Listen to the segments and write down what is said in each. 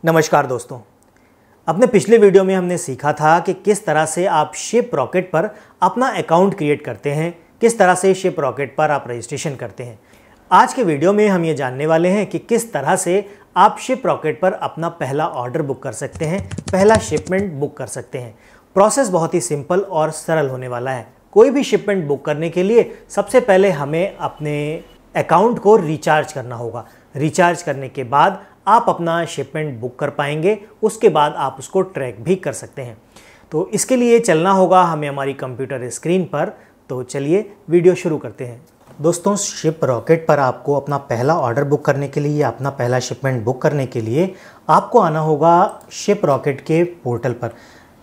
नमस्कार दोस्तों। अपने पिछले वीडियो में हमने सीखा था कि किस तरह से आप शिपरॉकेट पर अपना अकाउंट क्रिएट करते हैं, किस तरह से शिपरॉकेट पर आप रजिस्ट्रेशन करते हैं। आज के वीडियो में हम ये जानने वाले हैं कि किस तरह से आप शिपरॉकेट पर अपना पहला ऑर्डर बुक कर सकते हैं, पहला शिपमेंट बुक कर सकते हैं। प्रोसेस बहुत ही सिंपल और सरल होने वाला है। कोई भी शिपमेंट बुक करने के लिए सबसे पहले हमें अपने अकाउंट को रिचार्ज करना होगा। रिचार्ज करने के बाद आप अपना शिपमेंट बुक कर पाएंगे, उसके बाद आप उसको ट्रैक भी कर सकते हैं। तो इसके लिए चलना होगा हमें हमारी कंप्यूटर स्क्रीन पर। तो चलिए वीडियो शुरू करते हैं। दोस्तों, शिपरॉकेट पर आपको अपना पहला ऑर्डर बुक करने के लिए, अपना पहला शिपमेंट बुक करने के लिए आपको आना होगा शिपरॉकेट के पोर्टल पर।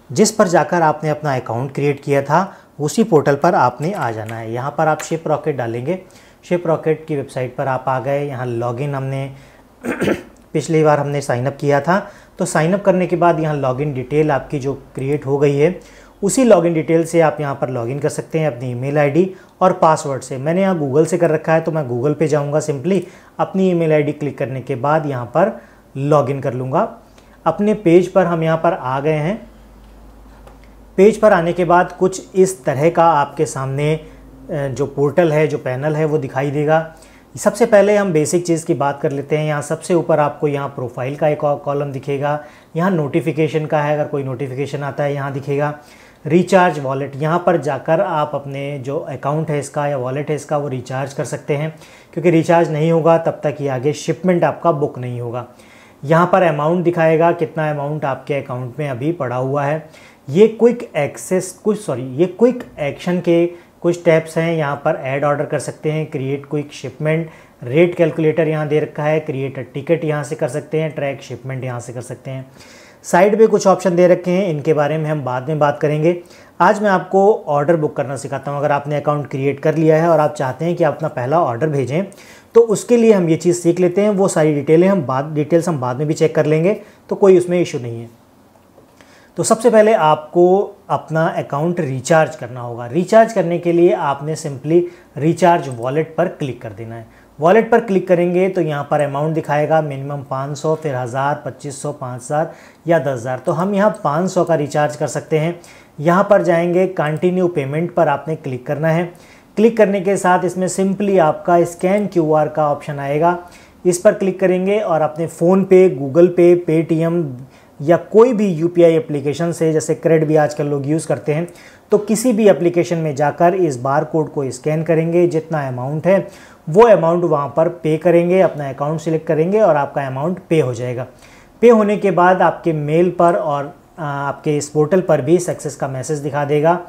जिस पर जाकर आपने अपना अकाउंट क्रिएट किया था उसी पोर्टल पर आपने आ जाना है। यहाँ पर आप शिपरॉकेट डालेंगे, शिपरॉकेट की वेबसाइट पर आप आ गए। यहाँ लॉगिन हमने पिछली बार हमने साइनअप किया था, तो साइनअप करने के बाद यहाँ लॉगिन डिटेल आपकी जो क्रिएट हो गई है उसी लॉगिन डिटेल से आप यहाँ पर लॉगिन कर सकते हैं अपनी ईमेल आईडी और पासवर्ड से। मैंने यहाँ गूगल से कर रखा है तो मैं गूगल पे जाऊँगा। सिंपली अपनी ईमेल आईडी क्लिक करने के बाद यहाँ पर लॉगिन कर लूँगा। अपने पेज पर हम यहाँ पर आ गए हैं। पेज पर आने के बाद कुछ इस तरह का आपके सामने जो पोर्टल है, जो पैनल है वो दिखाई देगा। सबसे पहले हम बेसिक चीज़ की बात कर लेते हैं। यहाँ सबसे ऊपर आपको यहाँ प्रोफाइल का एक कॉलम दिखेगा, यहाँ नोटिफिकेशन का है, अगर कोई नोटिफिकेशन आता है यहाँ दिखेगा। रिचार्ज वॉलेट, यहाँ पर जाकर आप अपने जो अकाउंट है इसका या वॉलेट है इसका वो रिचार्ज कर सकते हैं, क्योंकि रिचार्ज नहीं होगा तब तक ये आगे शिपमेंट आपका बुक नहीं होगा। यहाँ पर अमाउंट दिखाएगा, कितना अमाउंट आपके अकाउंट में अभी पड़ा हुआ है। ये क्विक एक्शन के कुछ स्टेप्स हैं। यहाँ पर ऐड ऑर्डर कर सकते हैं, create quick shipment, rate calculator यहाँ दे रखा है, क्रिएट अ टिकट यहाँ से कर सकते हैं, ट्रैक शिपमेंट यहाँ से कर सकते हैं। साइड पे कुछ ऑप्शन दे रखे हैं, इनके बारे में हम बाद में बात करेंगे। आज मैं आपको ऑर्डर बुक करना सिखाता हूँ। अगर आपने अकाउंट क्रिएट कर लिया है और आप चाहते हैं कि आप अपना पहला ऑर्डर भेजें तो उसके लिए हम ये चीज़ सीख लेते हैं। वो सारी डिटेल्स हम बाद में भी चेक कर लेंगे, तो कोई उसमें इशू नहीं है। तो सबसे पहले आपको अपना अकाउंट रिचार्ज करना होगा। रिचार्ज करने के लिए आपने सिंपली रिचार्ज वॉलेट पर क्लिक कर देना है। वॉलेट पर क्लिक करेंगे तो यहाँ पर अमाउंट दिखाएगा, मिनिमम 500, फिर 1000, 2500, 5000 या 10,000। तो हम यहाँ 500 का रिचार्ज कर सकते हैं। यहाँ पर जाएंगे, कंटिन्यू पेमेंट पर आपने क्लिक करना है। क्लिक करने के साथ इसमें सिंपली आपका स्कैन QR का ऑप्शन आएगा, इस पर क्लिक करेंगे और अपने फ़ोनपे, गूगल पे, पेटीएम या कोई भी UPI एप्लीकेशन से, जैसे क्रेडिट भी आजकल लोग यूज़ करते हैं, तो किसी भी एप्लीकेशन में जाकर इस बार कोड को स्कैन करेंगे। जितना अमाउंट है वो अमाउंट वहाँ पर पे करेंगे, अपना अकाउंट सिलेक्ट करेंगे और आपका अमाउंट पे हो जाएगा। पे होने के बाद आपके मेल पर और आपके इस पोर्टल पर भी सक्सेस का मैसेज दिखा देगा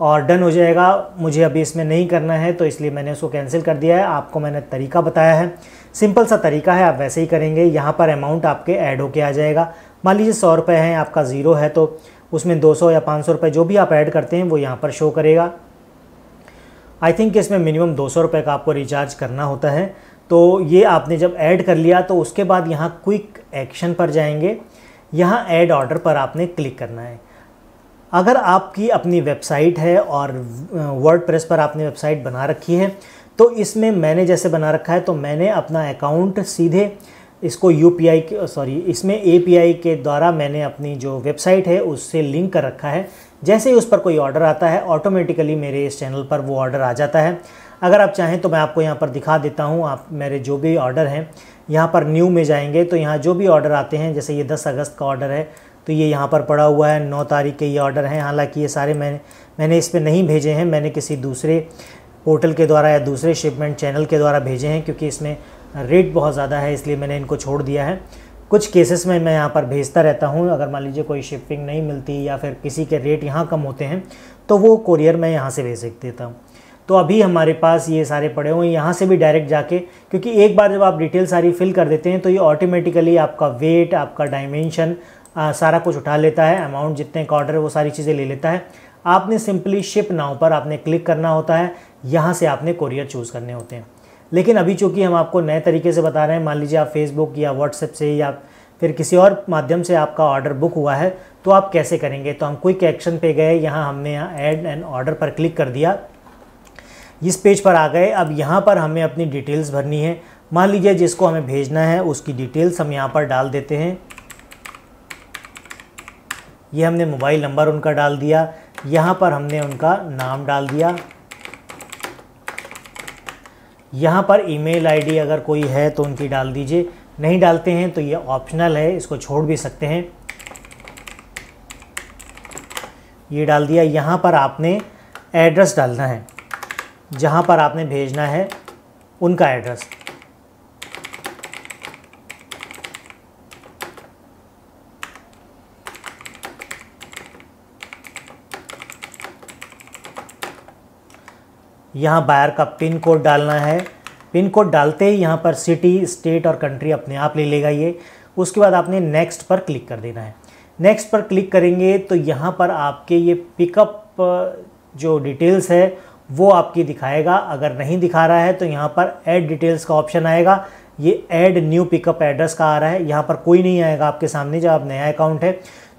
और डन हो जाएगा। मुझे अभी इसमें नहीं करना है तो इसलिए मैंने उसको कैंसिल कर दिया है। आपको मैंने तरीका बताया है, सिंपल सा तरीका है, आप वैसे ही करेंगे। यहाँ पर अमाउंट आपके ऐड होके आ जाएगा। मान लीजिए 100 रुपये हैं, आपका ज़ीरो है तो उसमें 200 या 500 रुपये जो भी आप ऐड करते हैं वो यहाँ पर शो करेगा। आई थिंक इसमें मिनिमम 200 रुपये का आपको रिचार्ज करना होता है। तो ये आपने जब ऐड कर लिया तो उसके बाद यहाँ क्विक एक्शन पर जाएंगे, यहाँ ऐड ऑर्डर पर आपने क्लिक करना है। अगर आपकी अपनी वेबसाइट है और वर्डप्रेस पर आपने वेबसाइट बना रखी है तो इसमें मैंने जैसे बना रखा है तो मैंने अपना अकाउंट सीधे इसको इसमें API के द्वारा मैंने अपनी जो वेबसाइट है उससे लिंक कर रखा है। जैसे ही उस पर कोई ऑर्डर आता है ऑटोमेटिकली मेरे इस चैनल पर वो ऑर्डर आ जाता है। अगर आप चाहें तो मैं आपको यहाँ पर दिखा देता हूँ। आप मेरे जो भी ऑर्डर हैं यहाँ पर न्यू में जाएंगे तो यहाँ जो भी ऑर्डर आते हैं, जैसे ये 10 अगस्त का ऑर्डर है तो ये यहाँ पर पड़ा हुआ है, 9 तारीख के ये ऑर्डर हैं। हालांकि ये सारे मैंने इस पर नहीं भेजे हैं, मैंने किसी दूसरे पोर्टल के द्वारा या दूसरे शिपमेंट चैनल के द्वारा भेजे हैं, क्योंकि इसमें रेट बहुत ज़्यादा है इसलिए मैंने इनको छोड़ दिया है। कुछ केसेस में मैं यहाँ पर भेजता रहता हूँ। अगर मान लीजिए कोई शिपिंग नहीं मिलती या फिर किसी के रेट यहाँ कम होते हैं तो वो कोरियर मैं यहाँ से भेज देता हूँ। तो अभी हमारे पास ये सारे पड़े हुए हैं, यहाँ से भी डायरेक्ट जाके, क्योंकि एक बार जब आप डिटेल सारी फिल कर देते हैं तो ये ऑटोमेटिकली आपका वेट, आपका डायमेंशन सारा कुछ उठा लेता है। अमाउंट जितने का ऑर्डर है वो सारी चीज़ें ले लेता है। आपने सिंपली शिप नाउ पर आपने क्लिक करना होता है, यहाँ से आपने कोरियर चूज़ करने होते हैं। लेकिन अभी चूँकि हम आपको नए तरीके से बता रहे हैं, मान लीजिए आप फेसबुक या व्हाट्सएप से या फिर किसी और माध्यम से आपका ऑर्डर बुक हुआ है तो आप कैसे करेंगे। तो हम क्विक एक्शन पे गए, यहाँ हमने ऐड एंड ऑर्डर पर क्लिक कर दिया, इस पेज पर आ गए। अब यहाँ पर हमें अपनी डिटेल्स भरनी है। मान लीजिए जिसको हमें भेजना है उसकी डिटेल्स हम यहाँ पर डाल देते हैं। ये हमने मोबाइल नंबर उनका डाल दिया, यहाँ पर हमने उनका नाम डाल दिया, यहाँ पर ईमेल आईडी अगर कोई है तो उनकी डाल दीजिए, नहीं डालते हैं तो ये ऑप्शनल है, इसको छोड़ भी सकते हैं। ये डाल दिया। यहाँ पर आपने एड्रेस डालना है, जहाँ पर आपने भेजना है उनका एड्रेस। यहाँ बायर का पिन कोड डालना है। पिन कोड डालते ही यहाँ पर सिटी, स्टेट और कंट्री अपने आप ले लेगा ये। उसके बाद आपने नेक्स्ट पर क्लिक कर देना है। नेक्स्ट पर क्लिक करेंगे तो यहाँ पर आपके ये पिकअप जो डिटेल्स है वो आपकी दिखाएगा। अगर नहीं दिखा रहा है तो यहाँ पर ऐड डिटेल्स का ऑप्शन आएगा। ये ऐड न्यू पिकअप एड्रेस का आ रहा है, यहाँ पर कोई नहीं आएगा आपके सामने जब आप नया अकाउंट है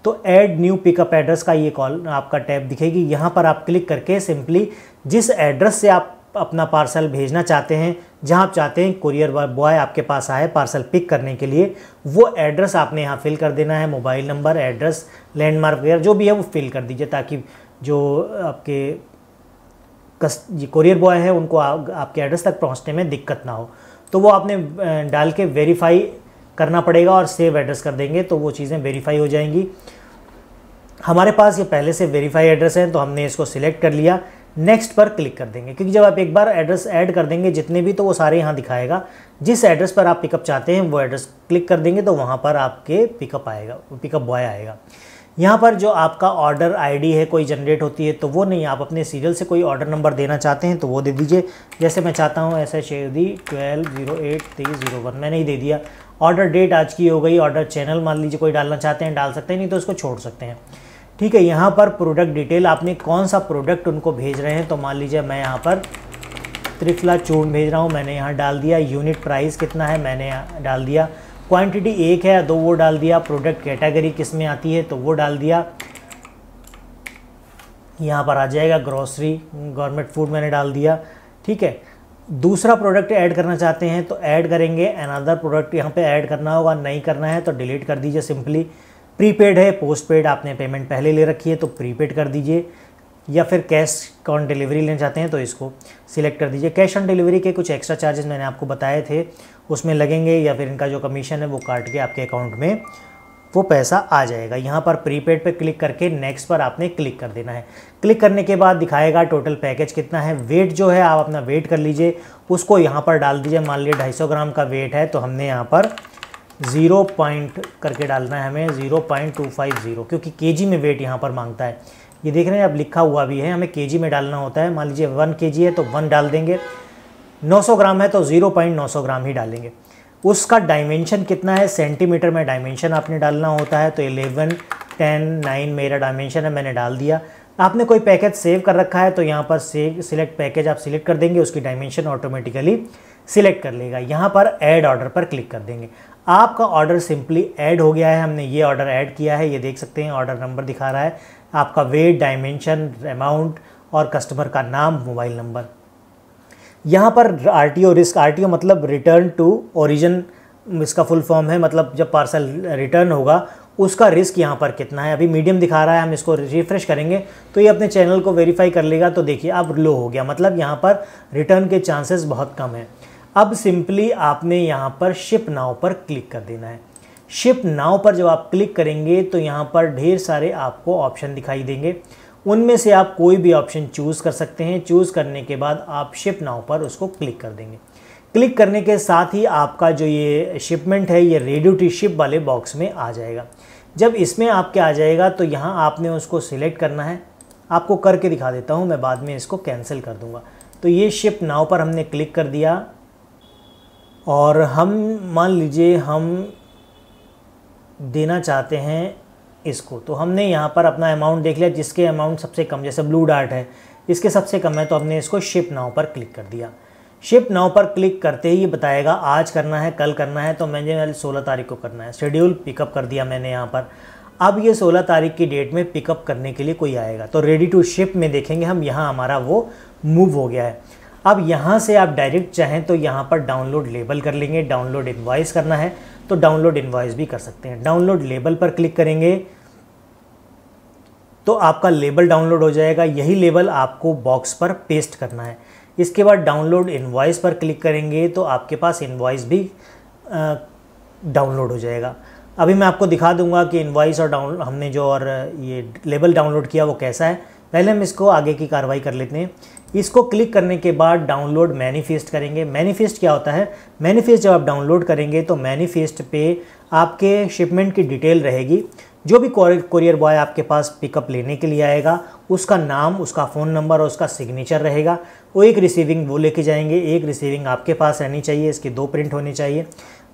तो ऐड न्यू पिकअप एड्रेस का ये कॉल आपका टैब दिखेगी। यहाँ पर आप क्लिक करके सिंपली जिस एड्रेस से आप अपना पार्सल भेजना चाहते हैं, जहाँ आप चाहते हैं कुरियर बॉय आपके पास आए पार्सल पिक करने के लिए, वो एड्रेस आपने यहाँ फिल कर देना है। मोबाइल नंबर, एड्रेस, लैंडमार्क वगैरह जो भी है वो फिल कर दीजिए, ताकि जो आपके कुरियर बॉय है उनको आपके एड्रेस तक पहुँचने में दिक्कत ना हो। तो वो आपने डाल के वेरीफाई करना पड़ेगा और सेव एड्रेस कर देंगे तो वो चीज़ें वेरीफाई हो जाएंगी। हमारे पास ये पहले से वेरीफाई एड्रेस है तो हमने इसको सिलेक्ट कर लिया। नेक्स्ट पर क्लिक कर देंगे, क्योंकि जब आप एक बार एड्रेस ऐड कर देंगे जितने भी, तो वो सारे यहाँ दिखाएगा। जिस एड्रेस पर आप पिकअप चाहते हैं वो एड्रेस क्लिक कर देंगे तो वहाँ पर आपके पिकअप आएगा, पिकअप बॉय आएगा। यहाँ पर जो आपका ऑर्डर आईडी है कोई जनरेट होती है तो वो नहीं, आप अपने सीरियल से कोई ऑर्डर नंबर देना चाहते हैं तो वो दे दीजिए। जैसे मैं चाहता हूँ SHAD 12082301, मैंने ही दे दिया। ऑर्डर डेट आज की हो गई। ऑर्डर चैनल मान लीजिए कोई डालना चाहते हैं डाल सकते हैं, नहीं तो उसको छोड़ सकते हैं। ठीक है। यहाँ पर प्रोडक्ट डिटेल, आपने कौन सा प्रोडक्ट उनको भेज रहे हैं, तो मान लीजिए मैं यहाँ पर त्रिफला चूर्ण भेज रहा हूँ, मैंने यहाँ डाल दिया। यूनिट प्राइस कितना है मैंने डाल दिया। क्वांटिटी 1 है या 2 वो डाल दिया। प्रोडक्ट कैटेगरी किस में आती है तो वो डाल दिया। यहाँ पर आ जाएगा ग्रोसरी, गवर्नमेंट फूड मैंने डाल दिया। ठीक है। दूसरा प्रोडक्ट ऐड करना चाहते हैं तो ऐड करेंगे। अनदर प्रोडक्ट यहाँ पे ऐड करना होगा, नहीं करना है तो डिलीट कर दीजिए सिंपली। प्रीपेड है, पोस्टपेड आपने पेमेंट पहले ले रखी है तो प्रीपेड कर दीजिए, या फिर कैश ऑन डिलीवरी लेना चाहते हैं तो इसको सिलेक्ट कर दीजिए। कैश ऑन डिलीवरी के कुछ एक्स्ट्रा चार्जेस मैंने आपको बताए थे उसमें लगेंगे, या फिर इनका जो कमीशन है वो काट के आपके अकाउंट में वो पैसा आ जाएगा। यहाँ पर प्रीपेड पे क्लिक करके नेक्स्ट पर आपने क्लिक कर देना है। क्लिक करने के बाद दिखाएगा टोटल पैकेज कितना है। वेट जो है आप अपना वेट कर लीजिए, उसको यहाँ पर डाल दीजिए। मान लीजिए 250 ग्राम का वेट है तो हमने यहाँ पर 0 पॉइंट करके डालना है हमें, 0.250, क्योंकि केजी में वेट यहाँ पर मांगता है। ये देख रहे हैं अब लिखा हुआ भी है, हमें केजी में डालना होता है। मान लीजिए 1 kg है तो 1 डाल देंगे, 900 ग्राम है तो 0.900 ग्राम ही डालेंगे। उसका डायमेंशन कितना है, सेंटीमीटर में डायमेंशन आपने डालना होता है। तो 11, 10, 9 मेरा डायमेंशन है, मैंने डाल दिया। आपने कोई पैकेज सेव कर रखा है तो यहाँ पर सेव सिलेक्ट पैकेज आप सिलेक्ट कर देंगे, उसकी डायमेंशन ऑटोमेटिकली सिलेक्ट कर लेगा। यहाँ पर ऐड ऑर्डर पर क्लिक कर देंगे। आपका ऑर्डर सिंपली ऐड हो गया है, हमने ये ऑर्डर ऐड किया है। ये देख सकते हैं ऑर्डर नंबर दिखा रहा है, आपका वेट, डायमेंशन, अमाउंट और कस्टमर का नाम, मोबाइल नंबर। यहाँ पर RTO रिस्क, RTO मतलब रिटर्न टू ओरिजिन, इसका फुल फॉर्म है, मतलब जब पार्सल रिटर्न होगा उसका रिस्क यहाँ पर कितना है। अभी मीडियम दिखा रहा है, हम इसको रिफ्रेश करेंगे तो ये अपने चैनल को वेरीफाई कर लेगा। तो देखिए अब लो हो गया, मतलब यहाँ पर रिटर्न के चांसेस बहुत कम है। अब सिंपली आपने यहाँ पर शिप नाउ पर क्लिक कर देना है। शिप नाउ पर जब आप क्लिक करेंगे तो यहाँ पर ढेर सारे आपको ऑप्शन दिखाई देंगे, उनमें से आप कोई भी ऑप्शन चूज़ कर सकते हैं। चूज़ करने के बाद आप शिप नाउ पर उसको क्लिक कर देंगे। क्लिक करने के साथ ही आपका जो ये शिपमेंट है ये रेडी टू शिप वाले बॉक्स में आ जाएगा। जब इसमें आपके आ जाएगा तो यहाँ आपने उसको सिलेक्ट करना है। आपको करके दिखा देता हूँ, मैं बाद में इसको कैंसिल कर दूँगा। तो ये शिप नाउ पर हमने क्लिक कर दिया और हम मान लीजिए हम देना चाहते हैं इसको, तो हमने यहाँ पर अपना अमाउंट देख लिया, जिसके अमाउंट सबसे कम, जैसे ब्लू डार्ट है इसके सबसे कम है तो हमने इसको शिप नाउ पर क्लिक कर दिया। शिप नाउ पर क्लिक करते ही ये बताएगा आज करना है, कल करना है, तो मैंने 16 तारीख को करना है। शेड्यूल पिकअप कर दिया मैंने यहाँ पर। अब ये 16 तारीख की डेट में पिकअप करने के लिए कोई आएगा तो रेडी टू शिप में देखेंगे हम, यहाँ हमारा वो मूव हो गया है। अब यहाँ से आप डायरेक्ट चाहें तो यहाँ पर डाउनलोड लेबल कर लेंगे। डाउनलोड इनवॉइस करना है तो डाउनलोड इनवॉइस भी कर सकते हैं। डाउनलोड लेबल पर क्लिक करेंगे तो आपका लेबल डाउनलोड हो जाएगा। यही लेबल आपको बॉक्स पर पेस्ट करना है। इसके बाद डाउनलोड इनवॉइस पर क्लिक करेंगे तो आपके पास इनवॉइस भी डाउनलोड हो जाएगा। अभी मैं आपको दिखा दूंगा कि इनवॉइस और हमने जो और ये लेबल डाउनलोड किया वो कैसा है। पहले हम इसको आगे की कार्रवाई कर लेते हैं। इसको क्लिक करने के बाद डाउनलोड मैनिफेस्ट करेंगे। मैनिफेस्ट क्या होता है? मैनिफेस्ट जब आप डाउनलोड करेंगे तो मैनिफेस्ट पे आपके शिपमेंट की डिटेल रहेगी। जो भी कोरियर बॉय आपके पास पिकअप लेने के लिए आएगा उसका नाम, उसका फ़ोन नंबर और उसका सिग्नेचर रहेगा। वो एक रिसीविंग वो लेके जाएंगे, एक रिसीविंग आपके पास रहनी चाहिए, इसके 2 प्रिंट होने चाहिए।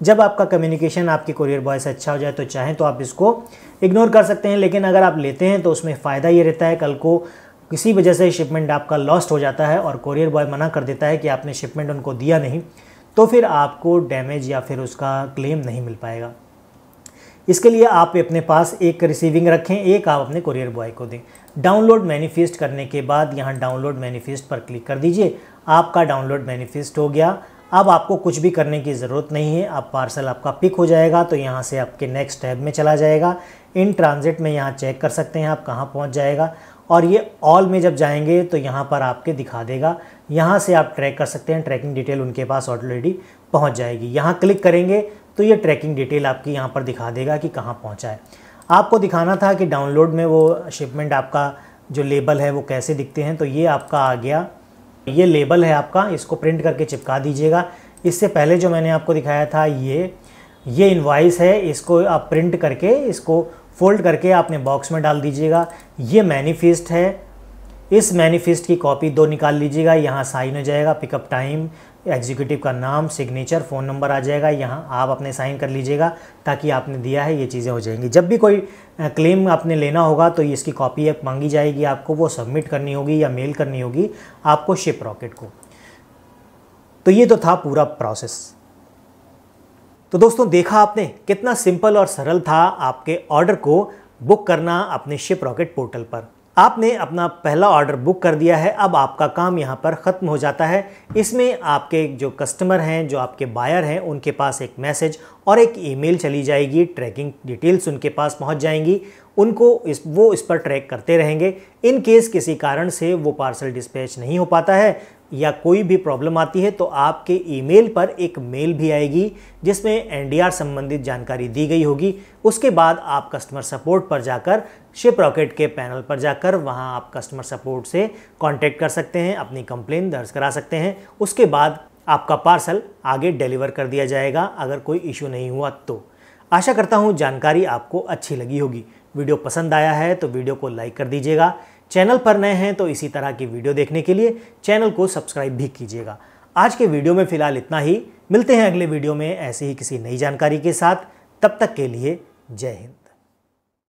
जब आपका कम्युनिकेशन आपके कोरियर बॉय से अच्छा हो जाए तो चाहें तो आप इसको इग्नोर कर सकते हैं, लेकिन अगर आप लेते हैं तो उसमें फ़ायदा ये रहता है कल को किसी वजह से शिपमेंट आपका लॉस्ट हो जाता है और कोरियर बॉय मना कर देता है कि आपने शिपमेंट उनको दिया नहीं, तो फिर आपको डैमेज या फिर उसका क्लेम नहीं मिल पाएगा। इसके लिए आप अपने पास एक रिसीविंग रखें, एक आप अपने कोरियर बॉय को दें। डाउनलोड मैनिफेस्ट करने के बाद यहाँ डाउनलोड मैनिफेस्ट पर क्लिक कर दीजिए। आपका डाउनलोड मैनिफेस्ट हो गया। अब आपको कुछ भी करने की ज़रूरत नहीं है। अब पार्सल आपका पिक हो जाएगा तो यहाँ से आपके नेक्स्ट टैब में चला जाएगा। इन ट्रांजिट में यहाँ चेक कर सकते हैं आप कहाँ पहुँच जाएगा, और ये ऑल में जब जाएंगे तो यहाँ पर आपके दिखा देगा। यहाँ से आप ट्रैक कर सकते हैं, ट्रैकिंग डिटेल उनके पास ऑलरेडी पहुँच जाएगी। यहाँ क्लिक करेंगे तो ये ट्रैकिंग डिटेल आपकी यहाँ पर दिखा देगा कि कहाँ पहुँचा है। आपको दिखाना था कि डाउनलोड में वो शिपमेंट आपका जो लेबल है वो कैसे दिखते हैं, तो ये आपका आ गया। ये लेबल है आपका, इसको प्रिंट करके चिपका दीजिएगा। इससे पहले जो मैंने आपको दिखाया था ये इनवॉइस है, इसको आप प्रिंट करके इसको फोल्ड करके आपने बॉक्स में डाल दीजिएगा। ये मैनिफेस्ट है, इस मैनिफेस्ट की कॉपी 2 निकाल लीजिएगा। यहाँ साइन हो जाएगा, पिकअप टाइम, एग्जीक्यूटिव का नाम, सिग्नेचर, फ़ोन नंबर आ जाएगा। यहाँ आप अपने साइन कर लीजिएगा ताकि आपने दिया है, ये चीज़ें हो जाएंगी। जब भी कोई क्लेम आपने लेना होगा तो इसकी कॉपी मांगी जाएगी आपको, वो सबमिट करनी होगी या मेल करनी होगी आपको शिप रॉकेट को। तो ये तो था पूरा प्रोसेस। तो दोस्तों देखा आपने कितना सिंपल और सरल था आपके ऑर्डर को बुक करना अपने शिप रॉकेट पोर्टल पर। आपने अपना पहला ऑर्डर बुक कर दिया है। अब आपका काम यहाँ पर ख़त्म हो जाता है। इसमें आपके जो कस्टमर हैं, जो आपके बायर हैं, उनके पास एक मैसेज और एक ईमेल चली जाएगी। ट्रैकिंग डिटेल्स उनके पास पहुँच जाएंगी। उनको वो इस पर ट्रैक करते रहेंगे। इन केस किसी कारण से वो पार्सल डिस्पैच नहीं हो पाता है या कोई भी प्रॉब्लम आती है तो आपके ईमेल पर एक मेल भी आएगी जिसमें एनडीआर संबंधित जानकारी दी गई होगी। उसके बाद आप कस्टमर सपोर्ट पर जाकर, शिप रॉकेट के पैनल पर जाकर वहां आप कस्टमर सपोर्ट से कांटेक्ट कर सकते हैं, अपनी कंप्लेन दर्ज करा सकते हैं। उसके बाद आपका पार्सल आगे डिलीवर कर दिया जाएगा अगर कोई इशू नहीं हुआ तो। आशा करता हूँ जानकारी आपको अच्छी लगी होगी। वीडियो पसंद आया है तो वीडियो को लाइक कर दीजिएगा। चैनल पर नए हैं तो इसी तरह की वीडियो देखने के लिए चैनल को सब्सक्राइब भी कीजिएगा। आज के वीडियो में फ़िलहाल इतना ही। मिलते हैं अगले वीडियो में ऐसे ही किसी नई जानकारी के साथ। तब तक के लिए जय हिंद।